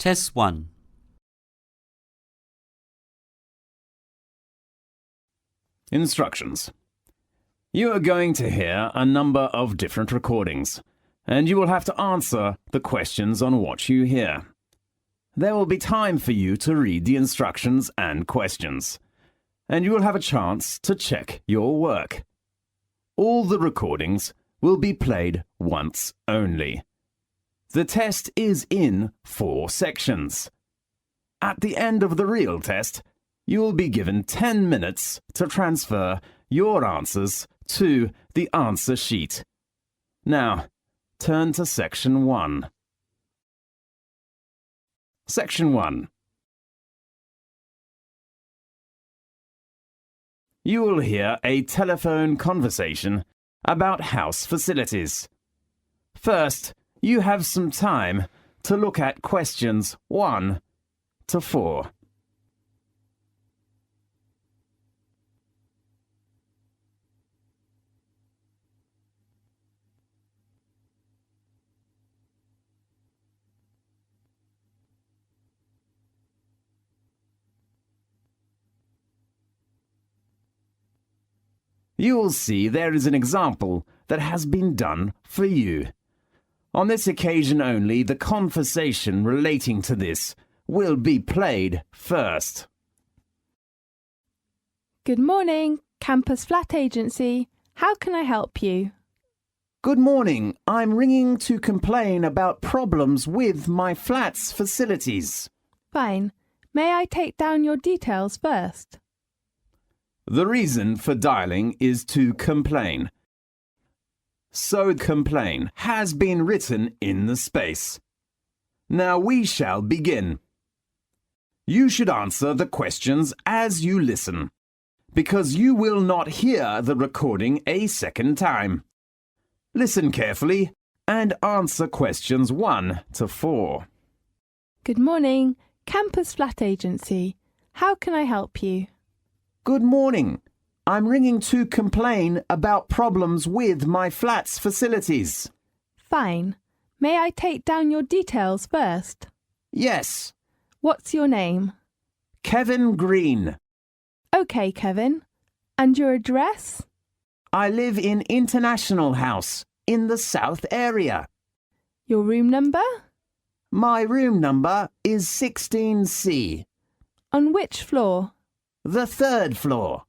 Test 1. Instructions. You are going to hear a number of different recordings, and you will have to answer the questions on what you hear. There will be time for you to read the instructions and questions, and you will have a chance to check your work. All the recordings will be played once only. The test is in 4 sections. At the end of the real test, you will be given 10 minutes to transfer your answers to the answer sheet. Now, turn to Section 1. Section 1. You will hear a telephone conversation about house facilities. First, you have some time to look at questions 1 to 4. You will see there is an example that has been done for you. On this occasion only, the conversation relating to this will be played first. Good morning, Campus Flat Agency. How can I help you? Good morning. I'm ringing to complain about problems with my flat's facilities. Fine. May I take down your details first? The reason for dialing is to complain. So complain has been written in the space. Now we shall begin. You should answer the questions as you listen, because you will not hear the recording a second time. Listen carefully and answer questions 1 to 4. Good morning, Campus Flat Agency. How can I help you? Good morning. I'm ringing to complain about problems with my flat's facilities. Fine. May I take down your details first? Yes. What's your name? Kevin Green. OK, Kevin. And your address? I live in International House in the South area. Your room number? My room number is 16C. On which floor? The 3rd floor.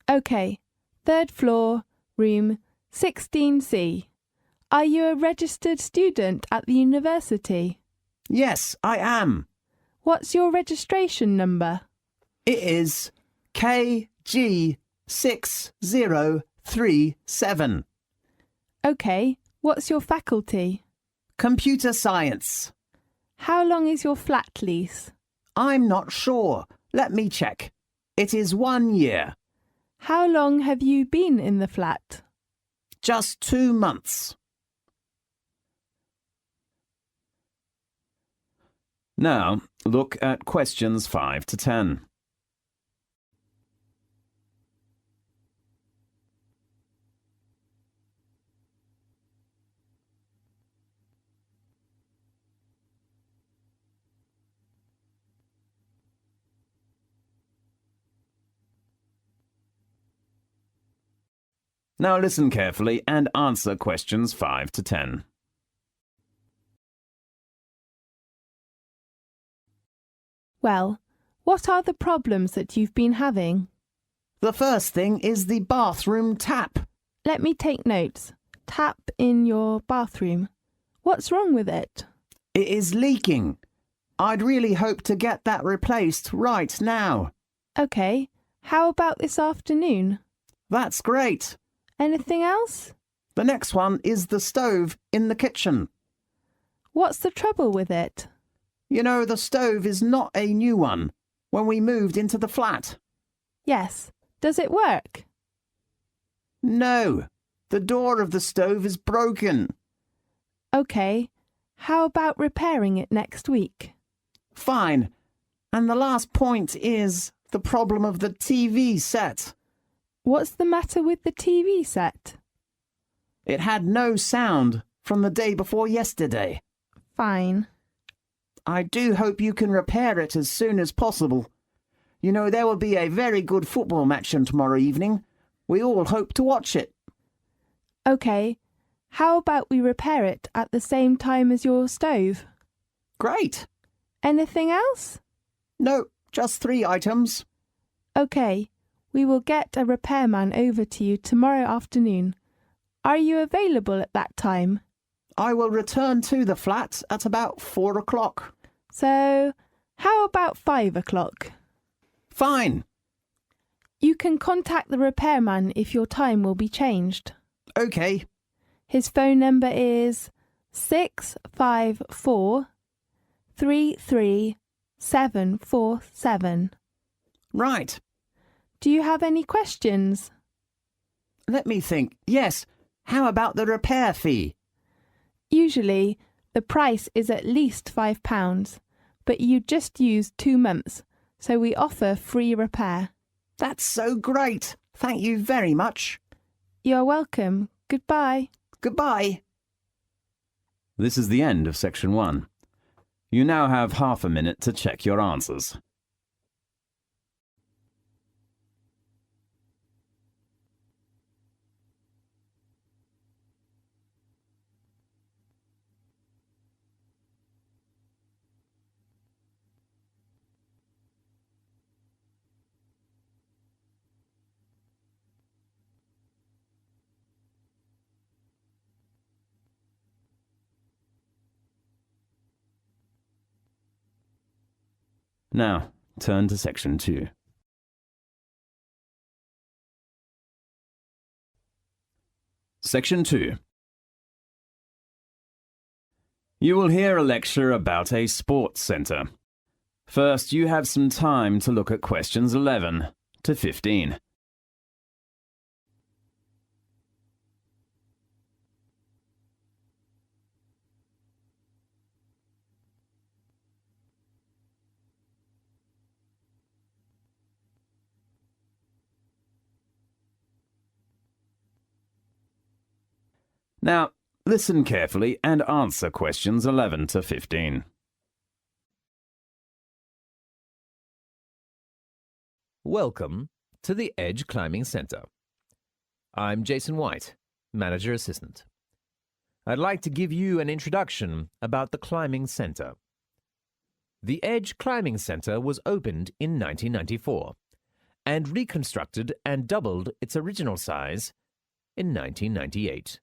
OK, 3rd floor, room 16C. Are you a registered student at the university? Yes, I am. What's your registration number? It is KG6037. OK, what's your faculty? Computer science. How long is your flat lease? I'm not sure. Let me check. It is 1 year. How long have you been in the flat? Just 2 months. Now, look at questions 5 to 10. Now listen carefully and answer questions 5 to 10. Well, what are the problems that you've been having? The first thing is the bathroom tap. Let me take notes. Tap in your bathroom. What's wrong with it? It is leaking. I'd really hope to get that replaced right now. OK, how about this afternoon? That's great. Anything else? The next one is the stove in the kitchen. What's the trouble with it? You know, the stove is not a new one when we moved into the flat. Yes. Does it work? No. The door of the stove is broken. OK. How about repairing it next week? Fine. And the last point is the problem of the TV set. What's the matter with the TV set? It had no sound from the day before yesterday. Fine. I do hope you can repair it as soon as possible. You know, there will be a very good football match on tomorrow evening. We all hope to watch it. OK, how about we repair it at the same time as your stove? Great. Anything else? No, just 3 items. OK, we will get a repairman over to you tomorrow afternoon. Are you available at that time? I will return to the flat at about 4 o'clock. So, how about 5 o'clock? Fine. You can contact the repairman if your time will be changed. OK. His phone number is 654 33747. Right. Do you have any questions? Let me think. Yes. How about the repair fee? Usually, the price is at least £5, but you just used 2 months, so we offer free repair. That's so great. Thank you very much. You're welcome. Goodbye. Goodbye. This is the end of section 1. You now have half a minute to check your answers. Now, turn to section 2. Section 2. You will hear a lecture about a sports centre. First, you have some time to look at questions 11 to 15. Now, listen carefully and answer questions 11 to 15. Welcome to the Edge Climbing Center. I'm Jason White, Manager Assistant. I'd like to give you an introduction about the Climbing Center. The Edge Climbing Center was opened in 1994 and reconstructed and doubled its original size in 1998.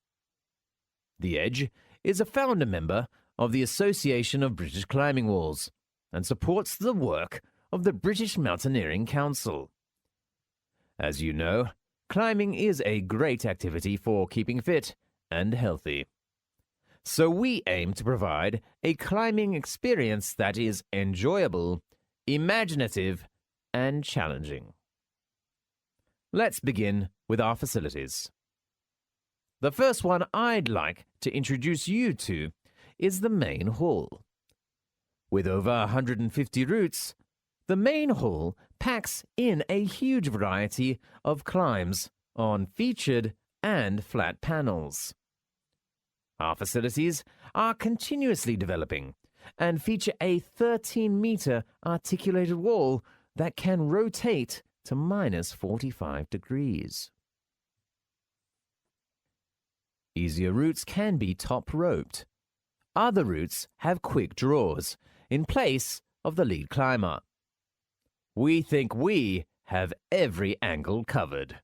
The Edge is a founder member of the Association of British Climbing Walls and supports the work of the British Mountaineering Council. As you know, climbing is a great activity for keeping fit and healthy. So we aim to provide a climbing experience that is enjoyable, imaginative, and challenging. Let's begin with our facilities. The first one I'd like to introduce you to is the main hall. With over 150 routes, the main hall packs in a huge variety of climbs on featured and flat panels. Our facilities are continuously developing and feature a 13-meter articulated wall that can rotate to minus 45 degrees. Easier routes can be top-roped. Other routes have quick draws in place of the lead climber. We think we have every angle covered.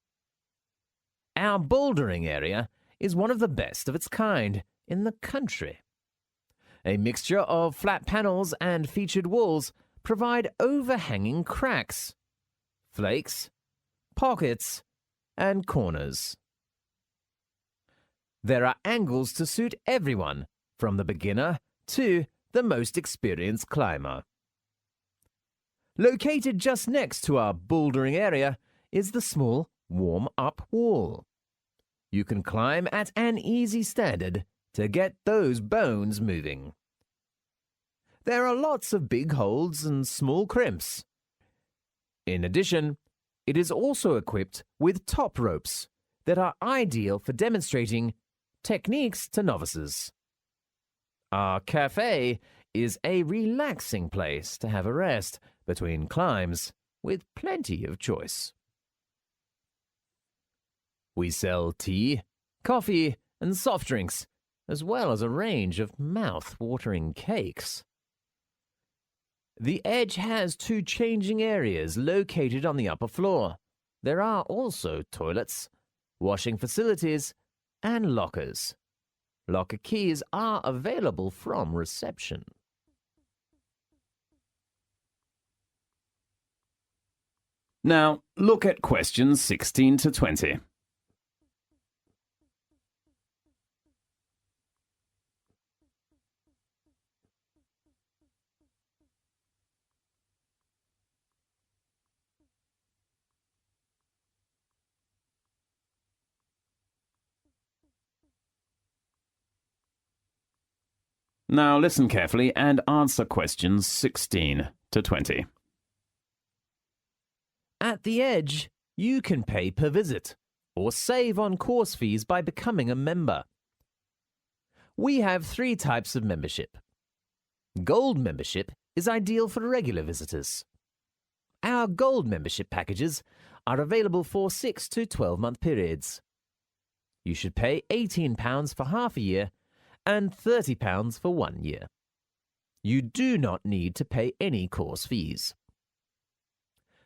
Our bouldering area is one of the best of its kind in the country. A mixture of flat panels and featured walls provide overhanging cracks, flakes, pockets, and corners. There are angles to suit everyone, from the beginner to the most experienced climber. Located just next to our bouldering area is the small warm-up wall. You can climb at an easy standard to get those bones moving. There are lots of big holds and small crimps. In addition, it is also equipped with top ropes that are ideal for demonstrating techniques to novices. Our cafe is a relaxing place to have a rest between climbs with plenty of choice. We sell tea, coffee, and soft drinks, as well as a range of mouth-watering cakes. The Edge has 2 changing areas located on the upper floor. There are also toilets, washing facilities, and lockers. Locker keys are available from reception. Now, look at questions 16 to 20. Now listen carefully and answer questions 16 to 20. At the Edge, you can pay per visit or save on course fees by becoming a member. We have 3 types of membership. Gold membership is ideal for regular visitors. Our Gold membership packages are available for 6 to 12-month periods. You should pay £18 for half a year and £30 for 1 year. You do not need to pay any course fees.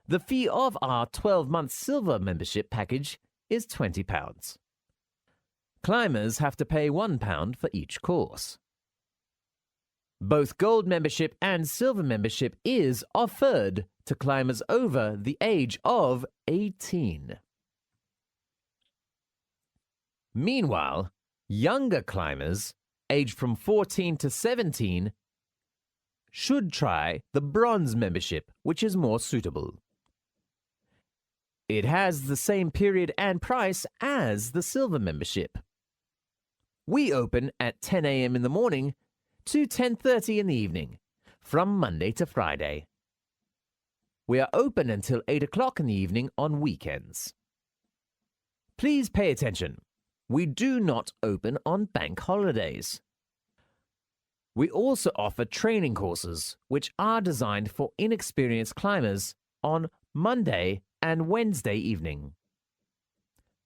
The fee of our 12-month Silver membership package is £20. Climbers have to pay £1 for each course. Both Gold membership and Silver membership is offered to climbers over the age of 18. Meanwhile, younger climbers, aged from 14 to 17, should try the Bronze membership, which is more suitable. It has the same period and price as the Silver membership. We open at 10 a.m. in the morning to 10:30 in the evening, from Monday to Friday. We are open until 8 o'clock in the evening on weekends. Please pay attention. We do not open on bank holidays. We also offer training courses, which are designed for inexperienced climbers on Monday and Wednesday evening.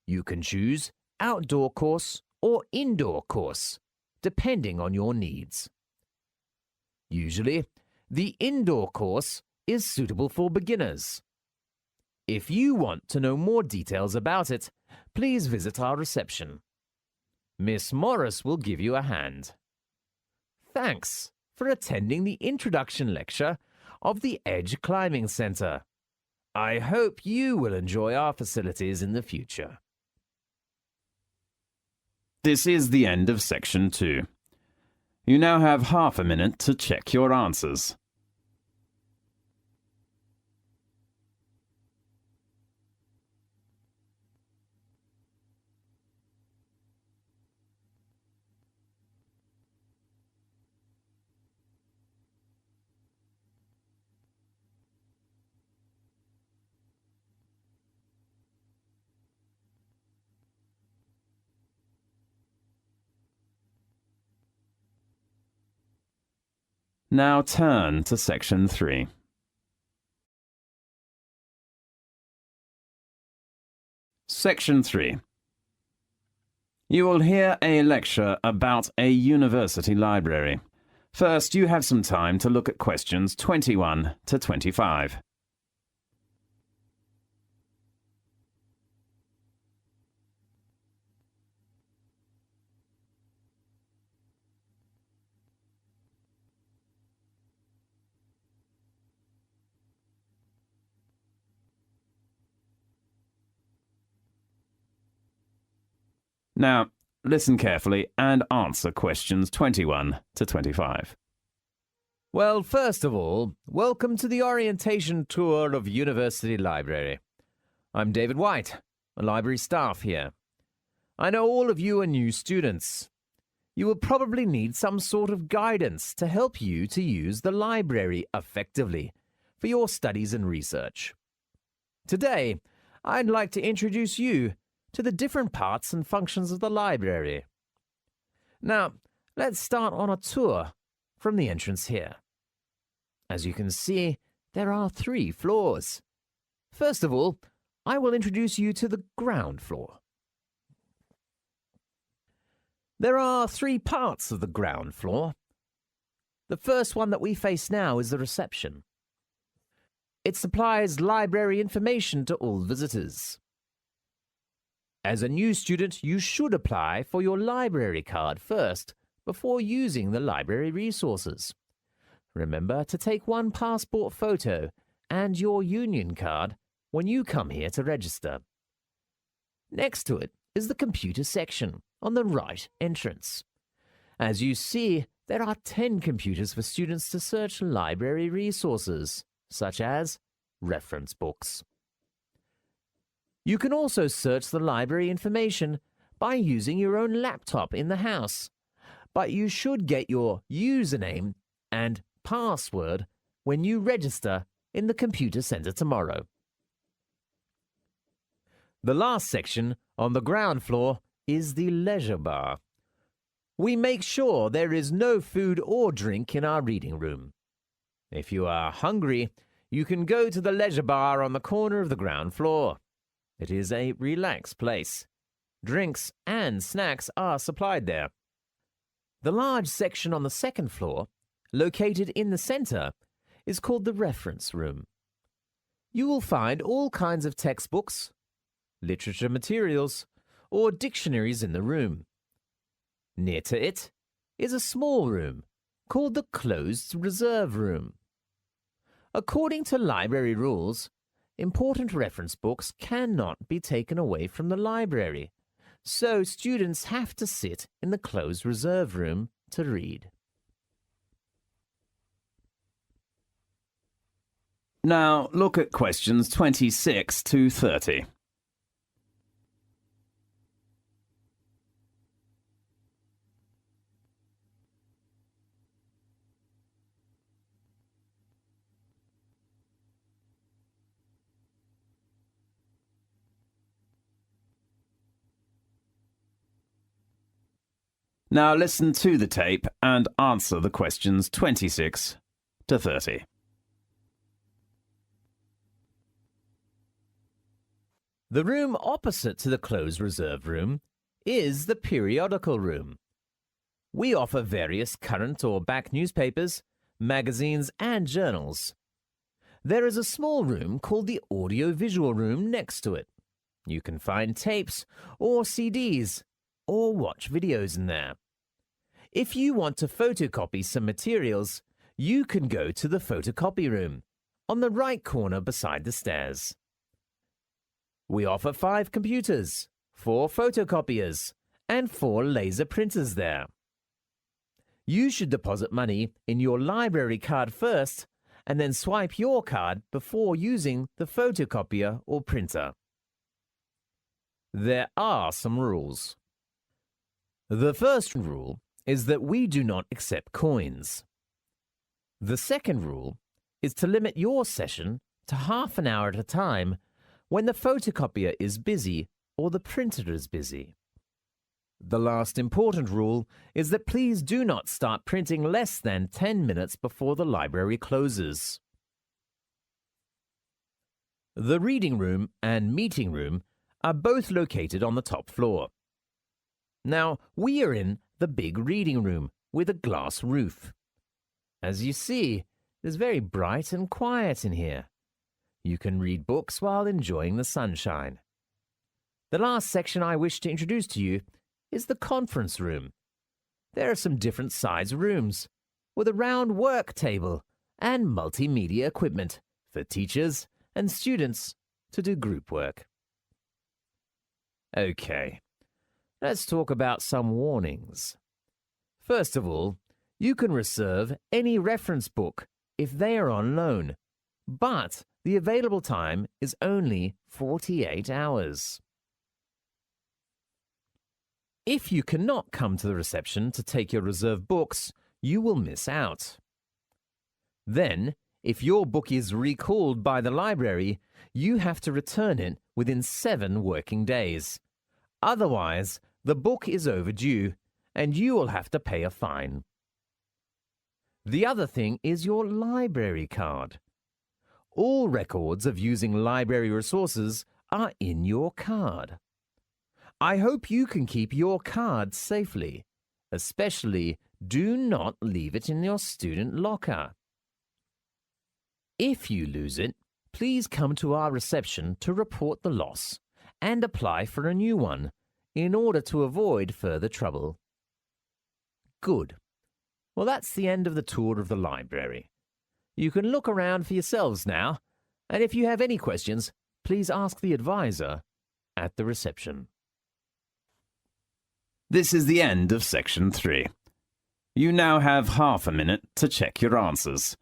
You can choose outdoor course or indoor course, depending on your needs. Usually, the indoor course is suitable for beginners. If you want to know more details about it, please visit our reception. Miss Morris will give you a hand. Thanks for attending the introduction lecture of the Edge Climbing Center. I hope you will enjoy our facilities in the future. This is the end of section 2. You now have half a minute to check your answers. Now turn to section 3. Section 3. You will hear a lecture about a university library. First, you have some time to look at questions 21 to 25. Now, listen carefully and answer questions 21 to 25. Well, first of all, welcome to the orientation tour of University Library. I'm David White, a library staff here. I know all of you are new students. You will probably need some sort of guidance to help you to use the library effectively for your studies and research. Today, I'd like to introduce you to the different parts and functions of the library. Now, let's start on a tour from the entrance here. As you can see, there are 3 floors. First of all, I will introduce you to the ground floor. There are 3 parts of the ground floor. The first one that we face now is the reception. It supplies library information to all visitors. As a new student, you should apply for your library card first before using the library resources. Remember to take one passport photo and your union card when you come here to register. Next to it is the computer section on the right entrance. As you see, there are 10 computers for students to search library resources, such as reference books. You can also search the library information by using your own laptop in the house, but you should get your username and password when you register in the computer center tomorrow. The last section on the ground floor is the leisure bar. We make sure there is no food or drink in our reading room. If you are hungry, you can go to the leisure bar on the corner of the ground floor. It is a relaxed place. Drinks and snacks are supplied there. The large section on the second floor, located in the center, is called the reference room. You will find all kinds of textbooks, literature materials, or dictionaries in the room. Near to it is a small room called the closed reserve room. According to library rules, important reference books cannot be taken away from the library, so students have to sit in the closed reserve room to read. Now look at questions 26 to 30. Now listen to the tape and answer the questions 26 to 30. The room opposite to the closed reserve room is the periodical room. We offer various current or back newspapers, magazines, and journals. There is a small room called the audio-visual room next to it. You can find tapes or CDs or watch videos in there. If you want to photocopy some materials, you can go to the photocopy room on the right corner beside the stairs. We offer 5 computers, 4 photocopiers, and 4 laser printers there. You should deposit money in your library card first and then swipe your card before using the photocopier or printer. There are some rules. The first rule is that we do not accept coins. The second rule is to limit your session to half an hour at a time when the photocopier is busy or the printer is busy. The last important rule is that please do not start printing less than 10 minutes before the library closes. The reading room and meeting room are both located on the top floor. Now, we are in the big reading room with a glass roof. As you see, it is very bright and quiet in here. You can read books while enjoying the sunshine. The last section I wish to introduce to you is the conference room. There are some different size rooms with a round work table and multimedia equipment for teachers and students to do group work. Okay. Let's talk about some warnings. First of all, you can reserve any reference book if they are on loan, but the available time is only 48 hours. If you cannot come to the reception to take your reserved books, you will miss out. Then, if your book is recalled by the library, you have to return it within 7 working days. Otherwise, the book is overdue, and you will have to pay a fine. The other thing is your library card. All records of using library resources are in your card. I hope you can keep your card safely. Especially, do not leave it in your student locker. If you lose it, please come to our reception to report the loss and apply for a new one in order to avoid further trouble. Good. Well, that's the end of the tour of the library. You can look around for yourselves now, and if you have any questions, please ask the advisor at the reception. This is the end of section 3. You now have half a minute to check your answers.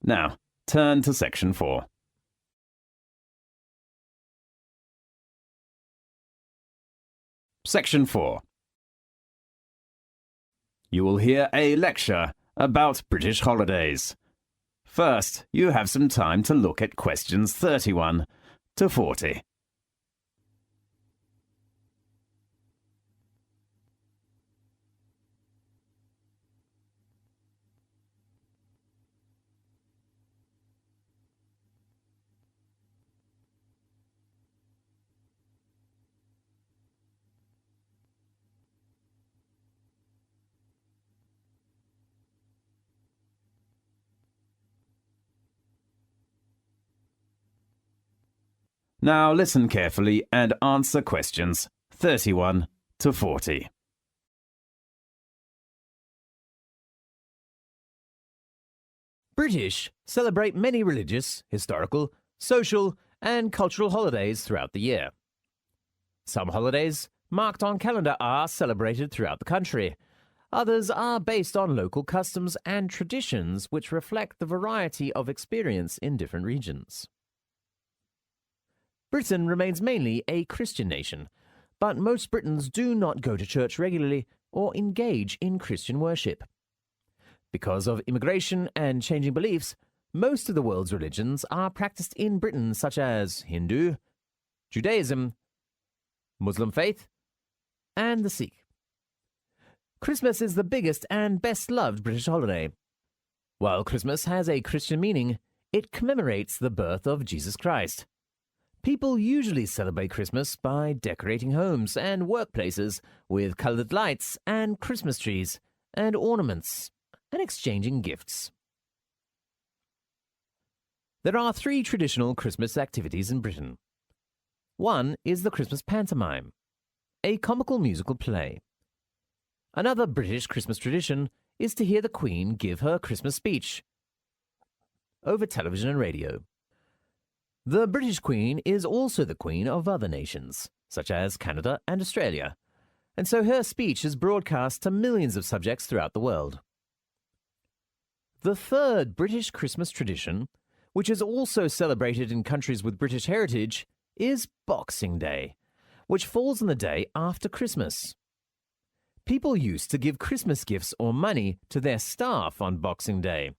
Now, turn to section 4. Section 4. You will hear a lecture about British holidays. First, you have some time to look at questions 31 to 40. Now listen carefully and answer questions 31 to 40. British celebrate many religious, historical, social, and cultural holidays throughout the year. Some holidays marked on calendar are celebrated throughout the country. Others are based on local customs and traditions which reflect the variety of experience in different regions. Britain remains mainly a Christian nation, but most Britons do not go to church regularly or engage in Christian worship. Because of immigration and changing beliefs, most of the world's religions are practiced in Britain, such as Hindu, Judaism, Muslim faith, and the Sikh. Christmas is the biggest and best-loved British holiday. While Christmas has a Christian meaning, it commemorates the birth of Jesus Christ. People usually celebrate Christmas by decorating homes and workplaces with colored lights and Christmas trees and ornaments and exchanging gifts. There are 3 traditional Christmas activities in Britain. One is the Christmas pantomime, a comical musical play. Another British Christmas tradition is to hear the Queen give her Christmas speech over television and radio. The British Queen is also the Queen of other nations, such as Canada and Australia, and so her speech is broadcast to millions of subjects throughout the world. The third British Christmas tradition, which is also celebrated in countries with British heritage, is Boxing Day, which falls on the day after Christmas. People used to give Christmas gifts or money to their staff on Boxing Day.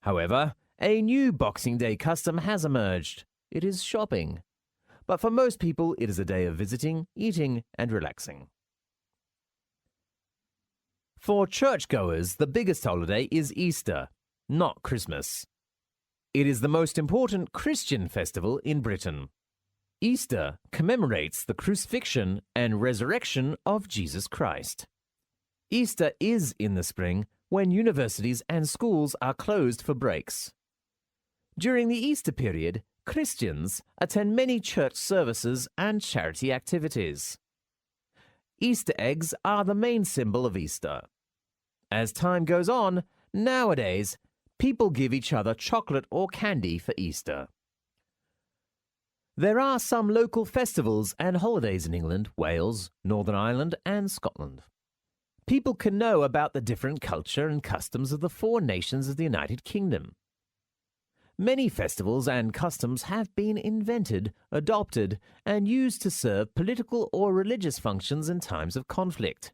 However, a new Boxing Day custom has emerged. It is shopping. But for most people, it is a day of visiting, eating, and relaxing. For churchgoers, the biggest holiday is Easter, not Christmas. It is the most important Christian festival in Britain. Easter commemorates the crucifixion and resurrection of Jesus Christ. Easter is in the spring when universities and schools are closed for breaks. During the Easter period, Christians attend many church services and charity activities. Easter eggs are the main symbol of Easter. As time goes on, nowadays, people give each other chocolate or candy for Easter. There are some local festivals and holidays in England, Wales, Northern Ireland, and Scotland. people can know about the different culture and customs of the 4 nations of the United Kingdom. Many festivals and customs have been invented, adopted, and used to serve political or religious functions in times of conflict.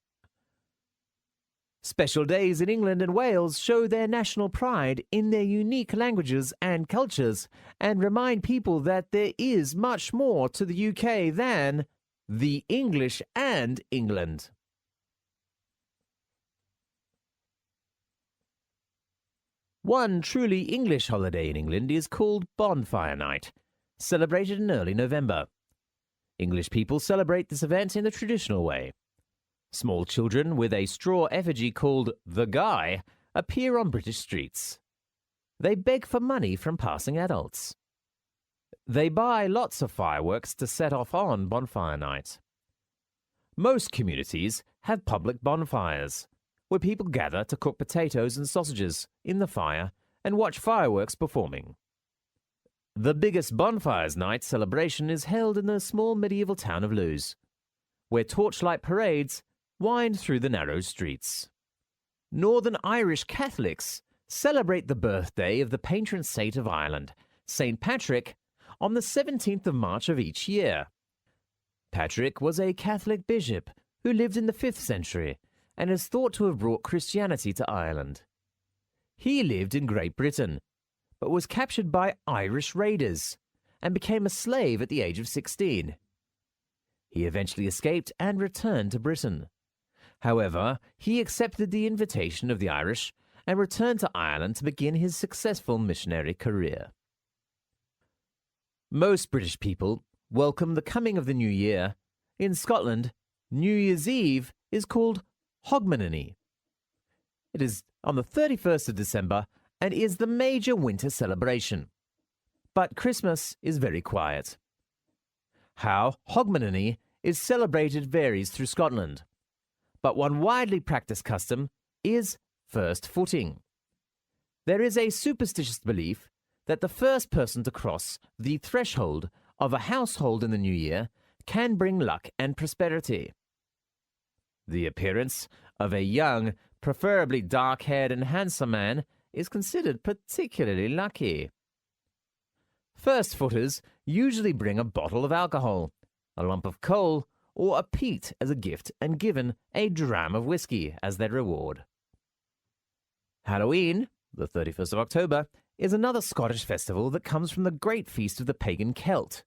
Special days in England and Wales show their national pride in their unique languages and cultures and remind people that there is much more to the UK than the English and England. One truly English holiday in England is called Bonfire Night, celebrated in early November. English people celebrate this event in the traditional way. Small children with a straw effigy called the Guy appear on British streets. They beg for money from passing adults. They buy lots of fireworks to set off on Bonfire Night. Most communities have public bonfires, where people gather to cook potatoes and sausages in the fire and watch fireworks performing. The biggest Bonfires Night celebration is held in the small medieval town of Lewes, where torchlight parades wind through the narrow streets. Northern Irish Catholics celebrate the birthday of the patron saint of Ireland, St. Patrick, on the 17th of March of each year. Patrick was a Catholic bishop who lived in the 5th century and is thought to have brought Christianity to Ireland. He lived in Great Britain, but was captured by Irish raiders and became a slave at the age of 16. He eventually escaped and returned to Britain. However, he accepted the invitation of the Irish and returned to Ireland to begin his successful missionary career. Most British people welcome the coming of the new year. In Scotland, New Year's Eve is called Hogmanay. It is on the 31st of December and is the major winter celebration. But Christmas is very quiet. How Hogmanay is celebrated varies through Scotland, but one widely practiced custom is first footing. There is a superstitious belief that the first person to cross the threshold of a household in the new year can bring luck and prosperity. The appearance of a young, preferably dark-haired and handsome man is considered particularly lucky. First footers usually bring a bottle of alcohol, a lump of coal, or a peat as a gift and given a dram of whiskey as their reward. Halloween, the 31st of October, is another Scottish festival that comes from the great feast of the pagan Celt.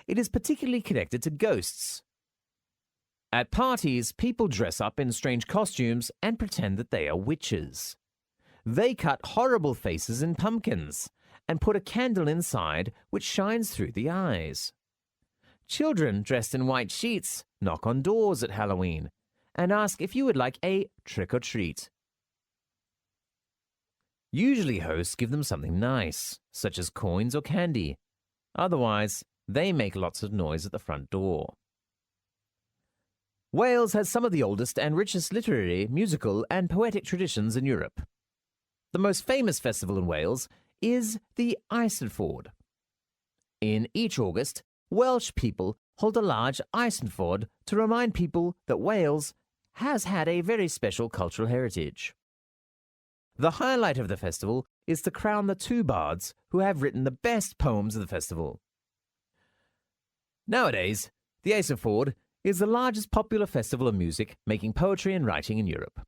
It is particularly connected to ghosts. At parties, people dress up in strange costumes and pretend that they are witches. They cut horrible faces in pumpkins and put a candle inside which shines through the eyes. Children dressed in white sheets knock on doors at Halloween and ask if you would like a trick-or-treat. Usually hosts give them something nice, such as coins or candy. Otherwise, they make lots of noise at the front door. Wales has some of the oldest and richest literary, musical, and poetic traditions in Europe. The most famous festival in Wales is the Eisteddfod. In each August, Welsh people hold a large Eisteddfod to remind people that Wales has had a very special cultural heritage. The highlight of the festival is to crown the 2 bards who have written the best poems of the festival. Nowadays, the Eisteddfod is the largest popular festival of music, making poetry and writing in Europe.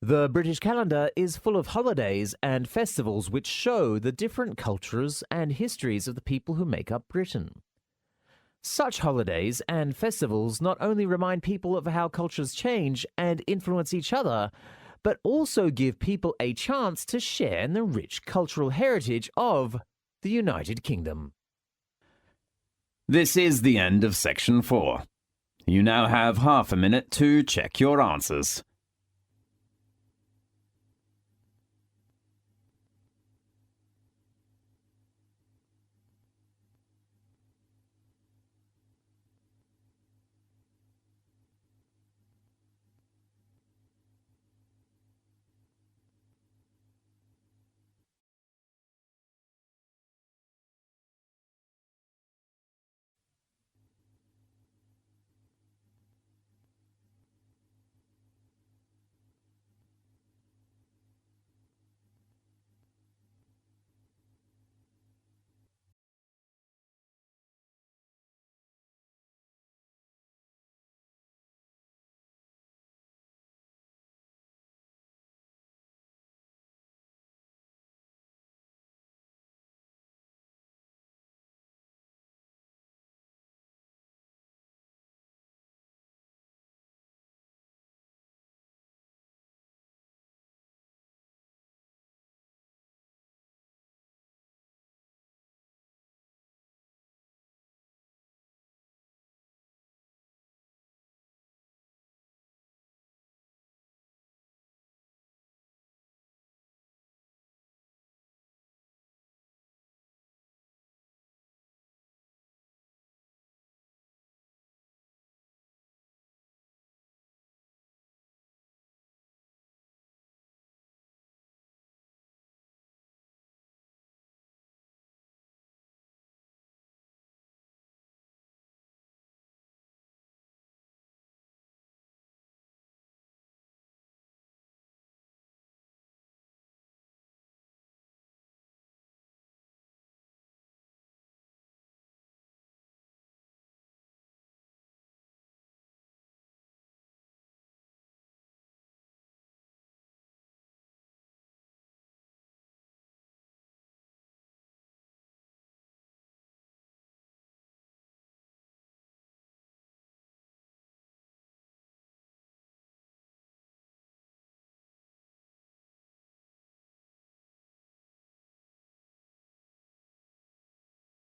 The British calendar is full of holidays and festivals which show the different cultures and histories of the people who make up Britain. Such holidays and festivals not only remind people of how cultures change and influence each other, but also give people a chance to share in the rich cultural heritage of the United Kingdom. This is the end of section 4. You now have half a minute to check your answers.